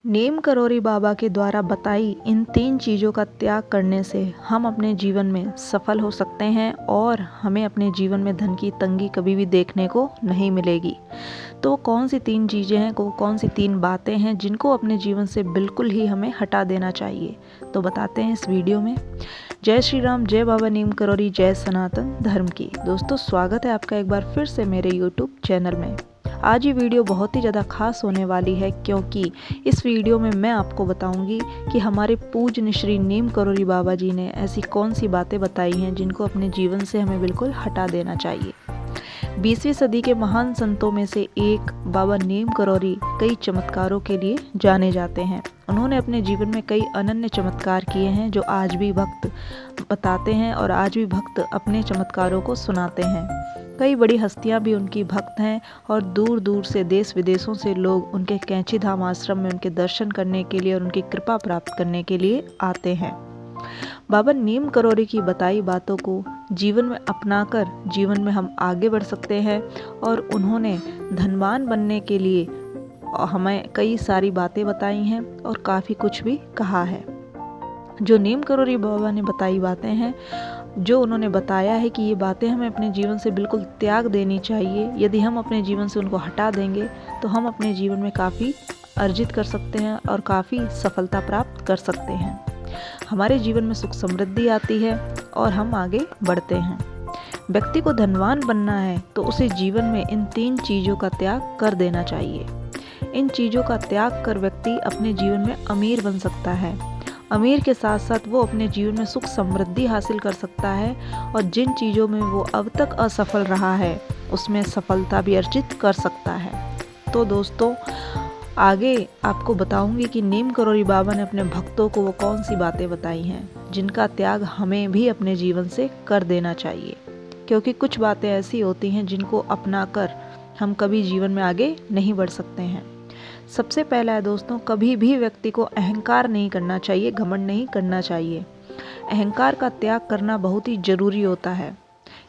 नीम करोरी बाबा के द्वारा बताई इन 3 चीज़ों का त्याग करने से हम अपने जीवन में सफल हो सकते हैं और हमें अपने जीवन में धन की तंगी कभी भी देखने को नहीं मिलेगी। तो कौन सी 3 चीज़ें हैं, कौन सी 3 बातें हैं जिनको अपने जीवन से बिल्कुल ही हमें हटा देना चाहिए, तो बताते हैं इस वीडियो में। जय श्री राम, जय बाबा नीम करोरी, जय सनातन धर्म की। दोस्तों, स्वागत है आपका एक बार फिर से मेरे यूट्यूब चैनल में। आज ये वीडियो बहुत ही ज़्यादा खास होने वाली है, क्योंकि इस वीडियो में मैं आपको बताऊंगी कि हमारे पूज्य श्री नीम करोरी बाबा जी ने ऐसी कौन सी बातें बताई हैं जिनको अपने जीवन से हमें बिल्कुल हटा देना चाहिए। 20वीं सदी के महान संतों में से एक बाबा नीम करोरी कई चमत्कारों के लिए जाने जाते हैं। उन्होंने अपने जीवन में कई अनन्य चमत्कार किए हैं जो आज भी भक्त बताते हैं और आज भी भक्त अपने चमत्कारों को सुनाते हैं। कई बड़ी हस्तियां भी उनकी भक्त हैं और दूर दूर से, देश विदेशों से लोग उनके कैंची धाम आश्रम में उनके दर्शन करने के लिए और उनकी कृपा प्राप्त करने के लिए आते हैं। बाबा नीम करोरी की बताई बातों को जीवन में अपनाकर जीवन में हम आगे बढ़ सकते हैं और उन्होंने धनवान बनने के लिए हमें कई सारी बातें बताई हैं और काफ़ी कुछ भी कहा है। जो नीम करोरी बाबा ने बताई बातें हैं, जो उन्होंने बताया है कि ये बातें हमें अपने जीवन से बिल्कुल त्याग देनी चाहिए। यदि हम अपने जीवन से उनको हटा देंगे तो हम अपने जीवन में काफ़ी अर्जित कर सकते हैं और काफ़ी सफलता प्राप्त कर सकते हैं। हमारे जीवन में सुख समृद्धि आती है और हम आगे बढ़ते हैं। व्यक्ति को धनवान बनना है तो उसे जीवन में इन 3 चीज़ों का त्याग कर देना चाहिए। इन चीज़ों का त्याग कर व्यक्ति अपने जीवन में अमीर बन सकता है। अमीर के साथ साथ वो अपने जीवन में सुख समृद्धि हासिल कर सकता है और जिन चीज़ों में वो अब तक असफल रहा है उसमें सफलता भी अर्जित कर सकता है। तो दोस्तों, आगे आपको बताऊंगी कि नीम करोरी बाबा ने अपने भक्तों को वो कौन सी बातें बताई हैं जिनका त्याग हमें भी अपने जीवन से कर देना चाहिए, क्योंकि कुछ बातें ऐसी होती हैं जिनको अपनाकर हम कभी जीवन में आगे नहीं बढ़ सकते हैं। सबसे पहला है दोस्तों, कभी भी व्यक्ति को अहंकार नहीं करना चाहिए, घमंड नहीं करना चाहिए। अहंकार का त्याग करना बहुत ही ज़रूरी होता है।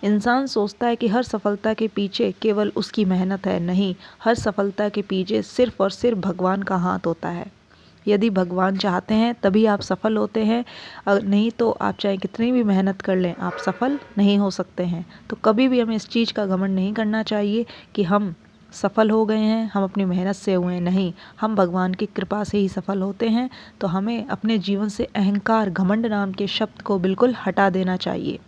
इंसान सोचता है कि हर सफलता के पीछे केवल उसकी मेहनत है। नहीं, हर सफलता के पीछे सिर्फ और सिर्फ भगवान का हाथ होता है। यदि भगवान चाहते हैं तभी आप सफल होते हैं, नहीं तो आप चाहे कितनी भी मेहनत कर लें, आप सफल नहीं हो सकते हैं। तो कभी भी हमें इस चीज़ का घमंड नहीं करना चाहिए कि हम सफल हो गए हैं, हम अपनी मेहनत से हुए हैं। नहीं, हम भगवान की कृपा से ही सफल होते हैं। तो हमें अपने जीवन से अहंकार, घमंड नाम के शब्द को बिल्कुल हटा देना चाहिए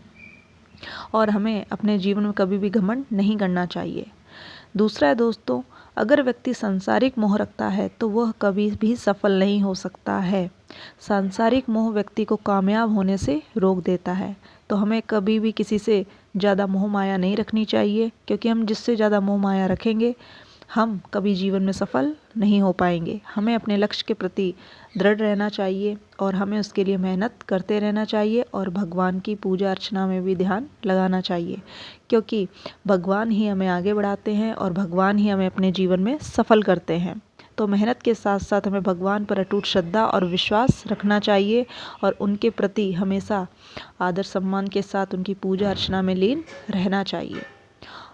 और हमें अपने जीवन में कभी भी घमंड नहीं करना चाहिए। दूसरा है दोस्तों, अगर व्यक्ति सांसारिक मोह रखता है तो वह कभी भी सफल नहीं हो सकता है। सांसारिक मोह व्यक्ति को कामयाब होने से रोक देता है। तो हमें कभी भी किसी से ज़्यादा मोह माया नहीं रखनी चाहिए, क्योंकि हम जिससे ज़्यादा मोह माया रखेंगे हम कभी जीवन में सफल नहीं हो पाएंगे। हमें अपने लक्ष्य के प्रति दृढ़ रहना चाहिए और हमें उसके लिए मेहनत करते रहना चाहिए और भगवान की पूजा अर्चना में भी ध्यान लगाना चाहिए, क्योंकि भगवान ही हमें आगे बढ़ाते हैं और भगवान ही हमें अपने जीवन में सफल करते हैं। तो मेहनत के साथ साथ हमें भगवान पर अटूट श्रद्धा और विश्वास रखना चाहिए और उनके प्रति हमेशा आदर सम्मान के साथ उनकी पूजा अर्चना में लीन रहना चाहिए।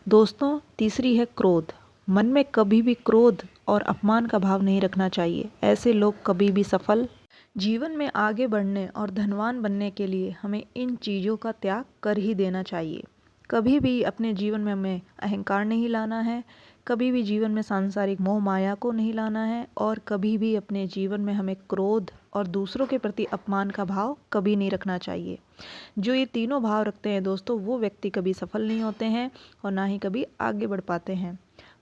दोस्तों, तीसरी है क्रोध। मन में कभी भी क्रोध और अपमान का भाव नहीं रखना चाहिए। ऐसे लोग कभी भी सफल जीवन में आगे बढ़ने और धनवान बनने के लिए हमें इन चीज़ों का त्याग कर ही देना चाहिए। कभी भी अपने जीवन में हमें अहंकार नहीं लाना है, कभी भी जीवन में सांसारिक मोह माया को नहीं लाना है और कभी भी अपने जीवन में हमें क्रोध और दूसरों के प्रति अपमान का भाव कभी नहीं रखना चाहिए। जो ये तीनों भाव रखते हैं दोस्तों, वो व्यक्ति कभी सफल नहीं होते हैं और ना ही कभी आगे बढ़ पाते हैं।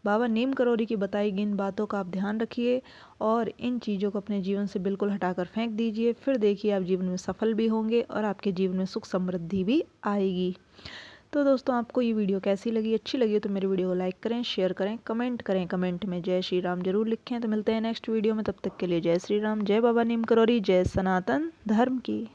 बाबा नीम करोरी की बताई गई इन बातों का आप ध्यान रखिए और इन चीज़ों को अपने जीवन से बिल्कुल हटाकर फेंक दीजिए। फिर देखिए आप जीवन में सफल भी होंगे और आपके जीवन में सुख समृद्धि भी आएगी। तो दोस्तों, आपको ये वीडियो कैसी लगी? अच्छी लगी तो मेरे वीडियो को लाइक करें, शेयर करें, कमेंट करें। कमेंट में जय श्री राम जरूर लिखें। तो मिलते हैं नेक्स्ट वीडियो में, तब तक के लिए जय श्री राम, जय बाबा नीम करोरी, जय सनातन धर्म की।